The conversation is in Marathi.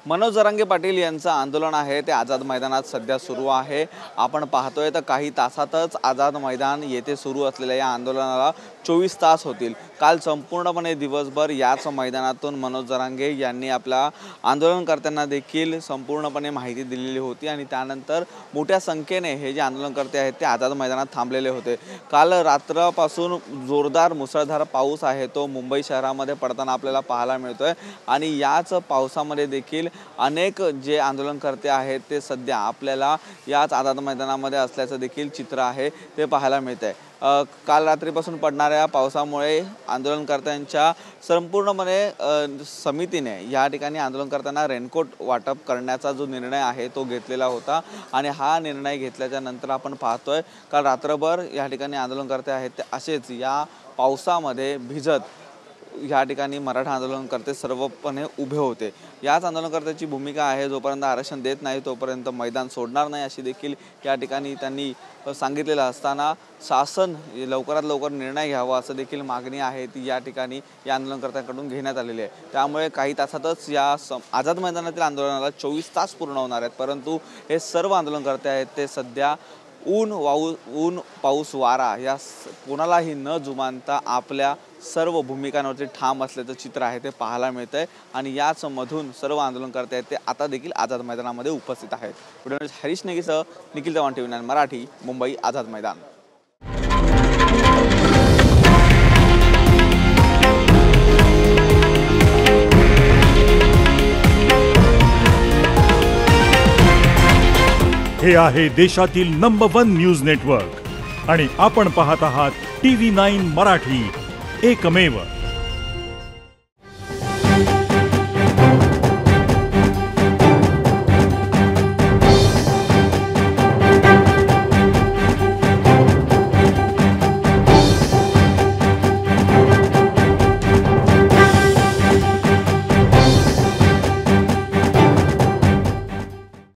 मनोज जरांगे पाटील यांचं आंदोलन आहे ते आझाद मैदानात सध्या सुरू आहे। आपण पाहतोय तर काही तासातच आझाद मैदान येथे सुरू असलेल्या या आंदोलनाला 24 तास होतील। काल संपूर्णपणे दिवसभर याच मैदानातून मनोज जरांगे यांनी आपल्या आंदोलनकर्त्यांना देखील संपूर्णपणे माहिती दिलेली होती आणि त्यानंतर मोठ्या संख्येने हे जे आंदोलनकर्ते आहेत ते आझाद मैदानात थांबलेले होते। काल रात्रपासून जोरदार मुसळधार पाऊस आहे तो मुंबई शहरामध्ये पडताना आपल्याला पाहायला मिळतोय आणि याच पावसामध्ये देखील अनेक जे आंदोलनकर्ते आहेत ते सध्या आपल्याला याच आझाद मैदानामध्ये असल्याचं देखील चित्र आहे ते पाहायला मिळतंय। काल रात्रीपासून पडणाऱ्या पावसामुळे आंदोलनकर्त्यांच्या संपूर्णपणे समितीने या ठिकाणी आंदोलनकर्त्यांना रेनकोट वाटप करण्याचा जो निर्णय आहे तो घेतलेला होता आणि हा निर्णय घेतल्याच्या नंतर आपण पाहतोय काल रात्रभर या ठिकाणी आंदोलनकर्ते आहेत ते असेच या पावसामध्ये भिजत या ठिकाणी मराठा आंदोलनकर्ते सर्वपणे उभे होते। याच आंदोलनकर्त्याची भूमिका आहे जोपर्यंत आरक्षण देत नाही तोपर्यंत मैदान सोडणार नाही अशी देखील या ठिकाणी त्यांनी सांगितलेलं असताना शासन लवकरात लवकर निर्णय घ्यावा असं देखील मागणी आहे ती या ठिकाणी या आंदोलनकर्त्यांकडून घेण्यात आलेली आहे। त्यामुळे काही तासातच या आझाद मैदानातील आंदोलनाला 24 तास पूर्ण होणार आहेत, परंतु हे सर्व आंदोलनकर्ते आहेत ते सध्या ऊन पाऊस वारा या कोणालाही न जुमानता आपल्या सर्व भूमिकांवरती ठाम असल्याचं चित्र आहे ते पाहायला मिळतंय आणि याच मधून सर्व आंदोलनकर्ते आहेत ते आता देखील आझाद मैदानामध्ये उपस्थित आहेत। Video Harish नेगीसह Nikhil Chavan, TV9 Marathi, Mumbai Azad Maidan. हे आहे देशातील नंबर 1 न्यूज नेटवर्क आणि आपण पाहत आहात TV9 मराठी, एकमेव।